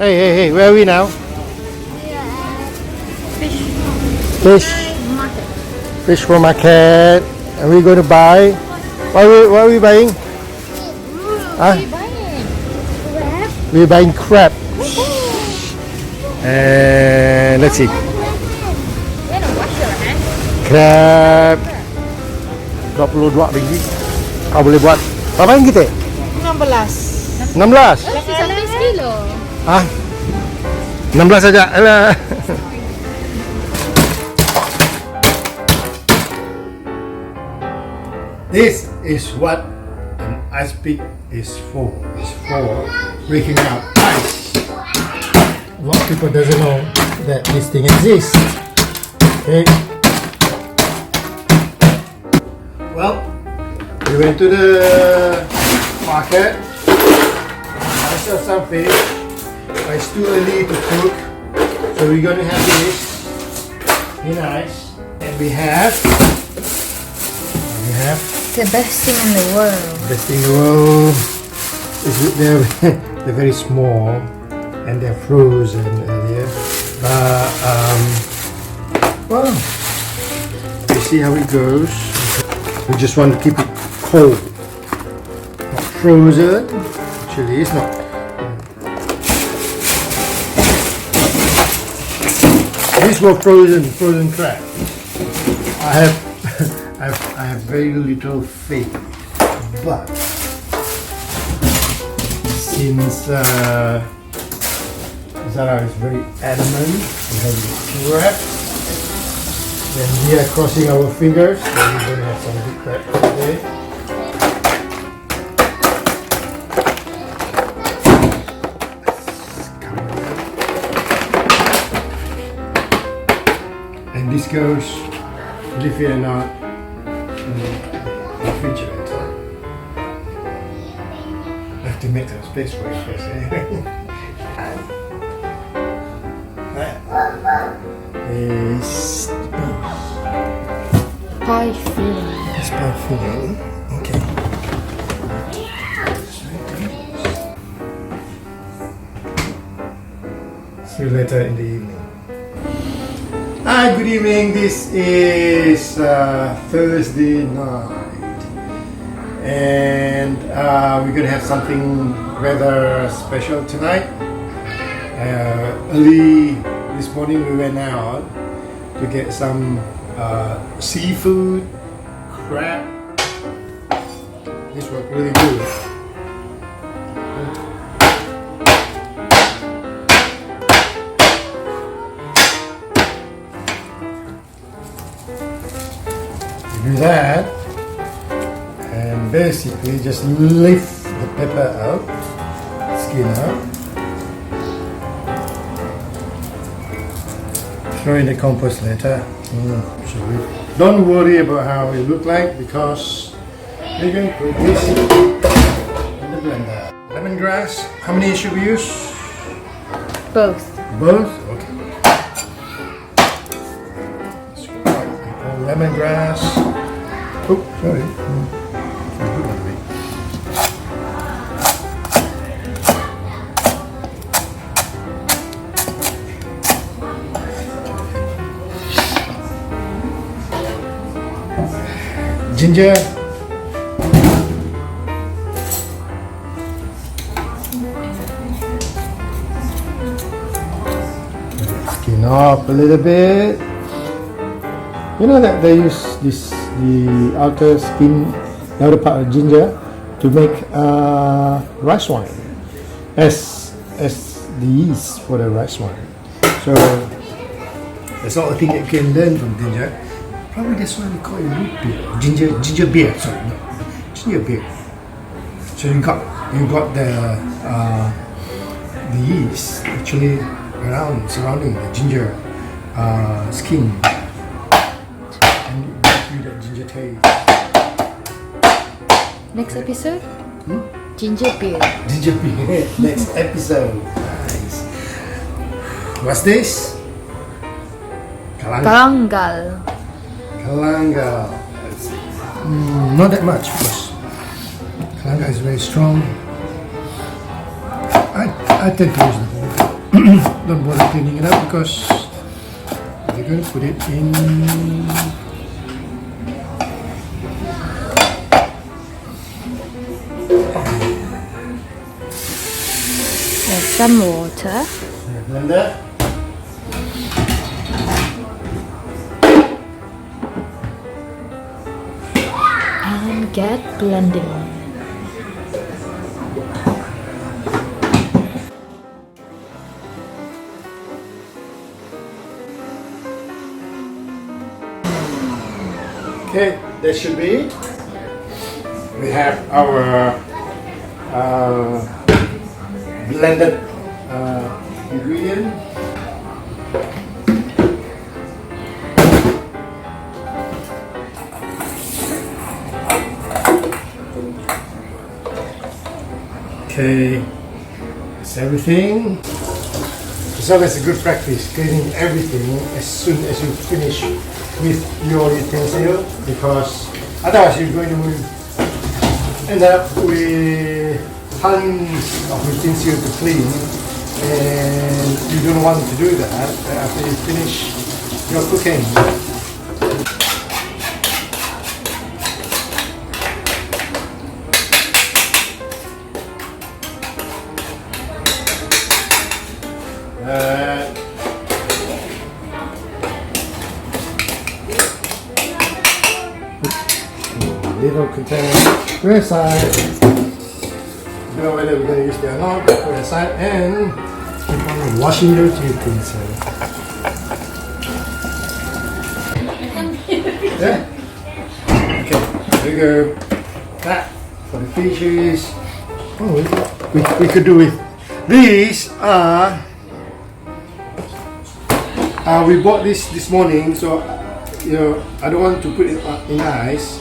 Hey, where are we now? Fish Fish. market. Fish for market. And we're going to buy. What are we buying? Huh? We're buying crab. And let's see. Crab. RM22. Kau boleh buat. Berapa yang kita? 16. 16? 16 kilo. Ah, 16 saja. Alah. This is what an ice pick is for. It's for breaking up ice. A lot of people doesn't know that this thing exists. Okay. Well, we went to the market. I saw some fish. But it's too early to cook, so we're gonna have this. Be nice, and we have The best thing in the world. best thing in the world. They're very small and they're frozen earlier. Well, we see how it goes. We just want to keep it cold, not frozen. Actually, it's not. These were frozen crab. I have very little faith, but since Zara is very adamant and has crab, then we are crossing our fingers that we're going to have some good crab today. And this goes, believe it or not, in the refrigerator. I have to make some space for it first. That is Pie filling. it's pie filling. Okay. See you later in the evening. Hi, good evening. This is Thursday night, and we're gonna have something rather special tonight. Early this morning, we went out to get some seafood, crab. This was really good. Do that, and basically just lift the pepper out, skin out, throw in the compost later. So don't worry about how it look like, because we're going to put this in the blender. Lemongrass, how many should we use? Both. Both? Okay. Lemongrass. Oh, sorry. Ginger. Skin off a little bit. You know that they use the outer skin, the outer part of ginger, to make rice wine as the yeast for the rice wine. So that's all the thing that you can learn from ginger. Probably that's why we call it root beer, ginger beer. Sorry, no, ginger beer. So you got the yeast actually surrounding the ginger skin. Ginger taste. Next episode? Ginger beer. Ginger beer. Next episode. Nice. What's this? Kalangal. Kalanga. Not that much, because Kalanga is very strong. I tend to use it. don't bother cleaning it up because we're going to put it in. There's some water. Blender. And get blending. Okay, that should be it. We have our blended ingredient. Okay, that's everything. It's always a good practice cleaning everything as soon as you finish with your utensil, because otherwise you're going to end up with tons of utensil to clean, and you don't want to do that after you finish your cooking. Little container, put aside. Don't know whether we're going to use it or not, but put aside and keep on washing your utensil. Yeah? Okay, there we go. That for the fishes. Oh, we could do with these are. We bought this morning, so you know I don't want to put it in ice.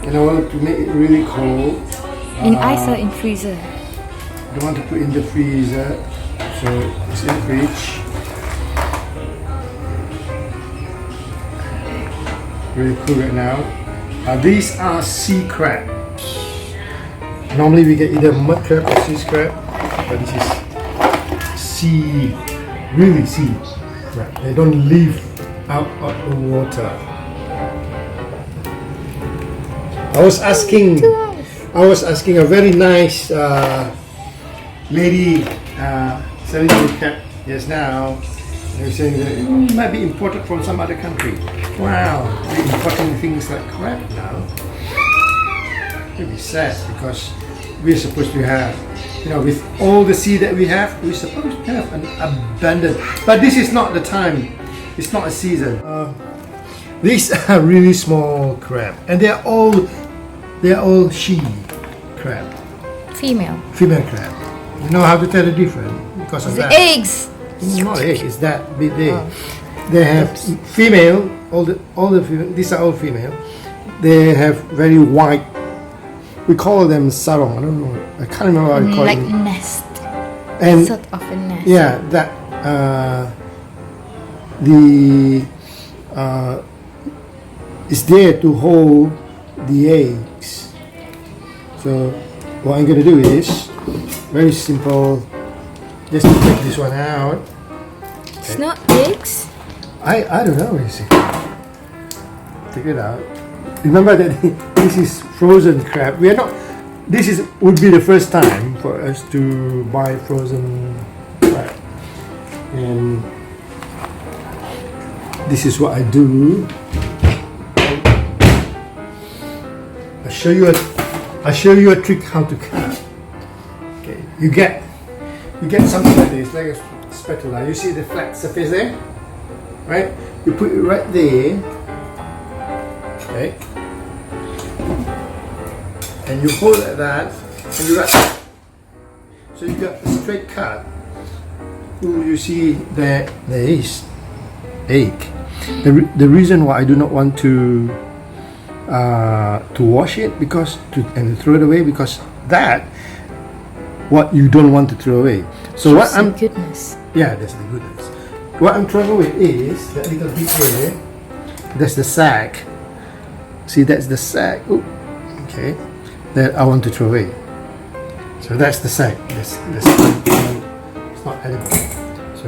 And I want to make it really cold. In ice or in freezer? I don't want to put in the freezer, so it's in the fridge. Really cool right now. These are sea crab. Normally we get either mud crab or sea crab, but this is really sea crab. They don't live out of the water. I was asking a very nice lady selling the crab just now. They were saying that it might be imported from some other country. Wow, they're importing things like crab now. It'd be sad because we're supposed to have, you know, with all the sea that we have, we're supposed to have an abundance. But this is not the time. It's not a season. These are really small crab, and they're all she crab. Female. Female crab. You know how to tell the difference because of The that. eggs! It's not egg. It's that big there. Oh. They have female. All the female. These are all female. They have very white. We call them sarong. I don't know. I can't remember what I call Like them. nest. And Sort of a nest. yeah, that is there to hold the eggs. So what I'm gonna do is very simple. Just to take this one out. It's not eggs. I don't know. You see, take it out. Remember that this is frozen crab. We are not. This would be the first time for us to buy frozen crab, and this is what I do. I'll show you a trick how to cut. Okay, you get something like this, like a spatula. You see the flat surface there, right? You put it right there, okay, and you hold it like that, and you wrap it. So you got a straight cut. Ooh, you see there is egg. The reason why I do not want to wash it and throw it away, because that what you don't want to throw away. So That's the goodness. Yeah, that's the goodness. What I'm throwing away is that little bit there. That's the sack. See, that's the sack. Ooh, okay, that I want to throw away. So that's the sack. It's not edible.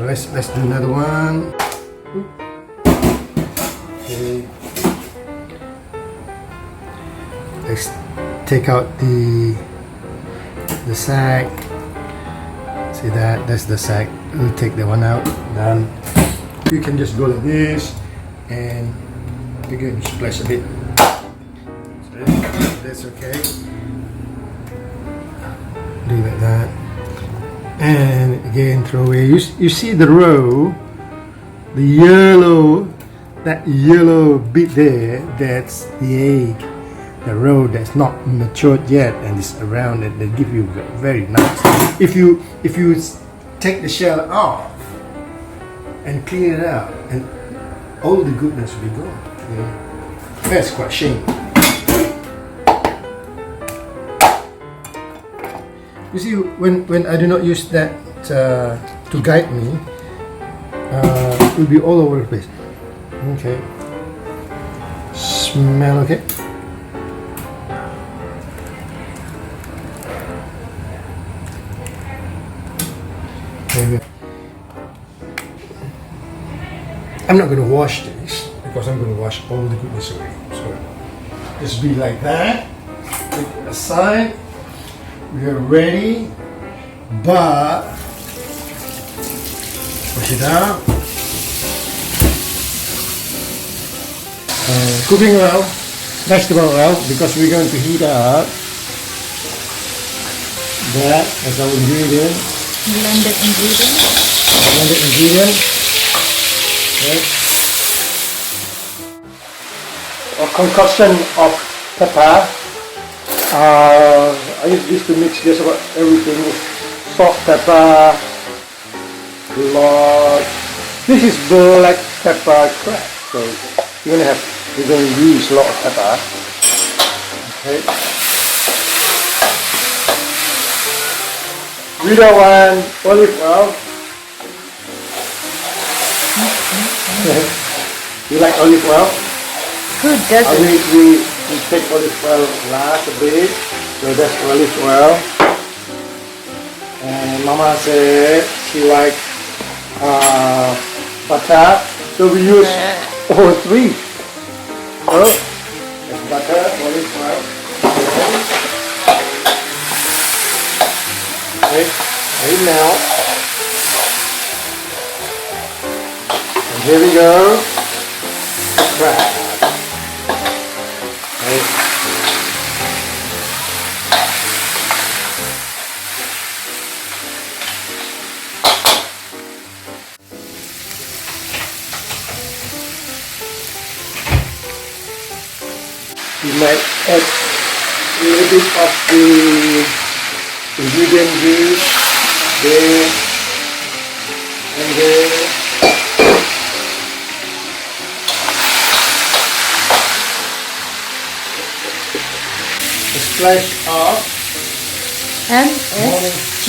let's do another one. Okay. Let's take out the sack. See that? That's the sack. We'll take the one out. Done. You can just go like this, and again splash a bit. So that's okay. Do like that, and again throw away. You see the row, the yellow, that yellow bit there. That's the egg. The row that's not matured yet and is around it, they give you very nice. If you take the shell off and clean it out, and all the goodness will be gone. You know, that's quite shame. You see, when I do not use that to guide me, it will be all over the place. Okay. Smell okay. I'm not going to wash this because I'm going to wash all the goodness away. So just be like that. Take it aside. We are ready, but push it out. Cooking oil, vegetable oil, because we're going to heat up that as our ingredient. Blended ingredient. Blended ingredient. Okay. A concoction of pepper. I use this to mix just about everything. Salt, pepper, blood. This is black pepper crack. So you're gonna use a lot of pepper. Okay. We don't want olive oil. You like olive oil? Who doesn't? We take olive oil last a bit. So that's olive oil. And Mama said she likes butter. So we use all three. So that's butter, olive oil. Okay, right now. And here we go. Crab. Okay. You might add a little bit of the ingredient juice there and there. A splash of MSG.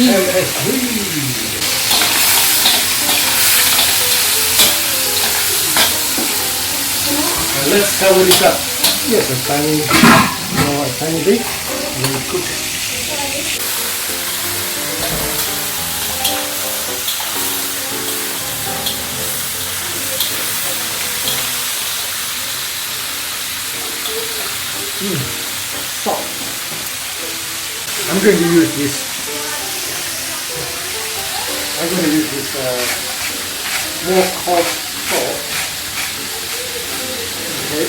And let's cover this up. Yes, a tiny bit. We'll cook it. Salt. I'm going to use this. More coarse salt. Okay.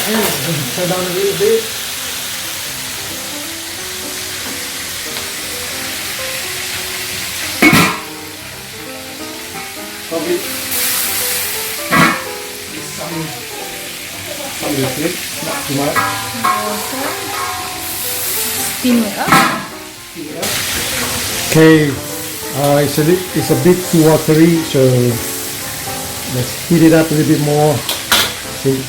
And turn down a little bit. Probably some liquid, not too much. Steam it up. Okay, it's a bit too watery, so let's heat it up a little bit more. See.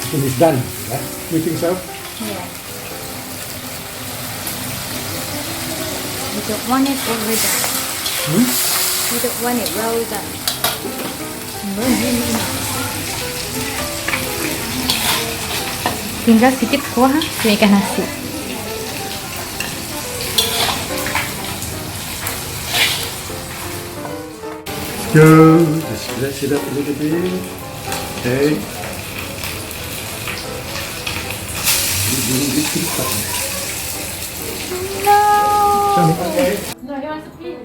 When it's done, yeah? You think so? Yeah. We don't want it over done. We don't want it well done. Tinggal sedikit kuah, ikan nasi. Go. Let's it up a little bit. Okay. No. Okay. No, he wants to pee.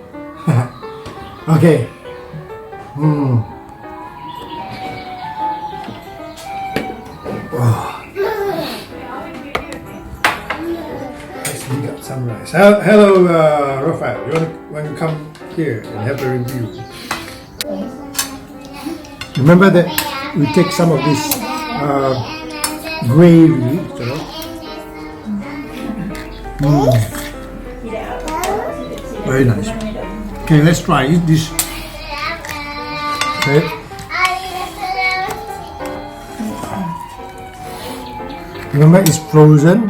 Okay. Let's dig up some rice. Hello, Raphael. You want to come here and have a review? Remember that we take some of this gravy, you know? Very nice. Okay, let's try this. Okay. Remember, it's frozen.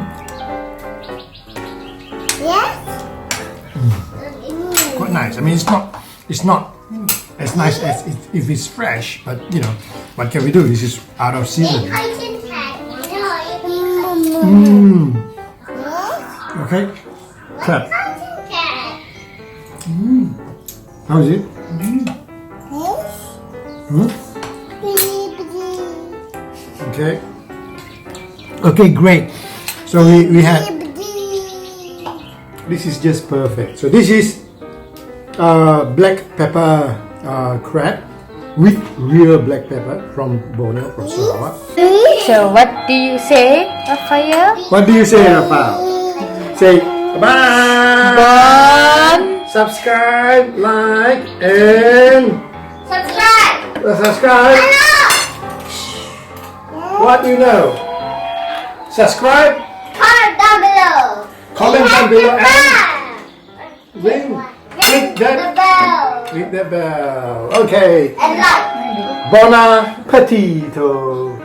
Yes. Quite nice. I mean, it's not as nice as if it's fresh, but you know, what can we do? This is out of season. Okay. Crab. How is it? Okay. Okay, great. So we had. This is just perfect. So this is black pepper crab with real black pepper from Borneo, from Sarawak. So what do you say, Raphael? What do you say, Rafael? Say bye. Bon. Subscribe, like, and subscribe. What do you know? Subscribe. Comment down below. Comment down below and ring. Click The that. bell. Click the bell. Okay. And like. Bon appetito.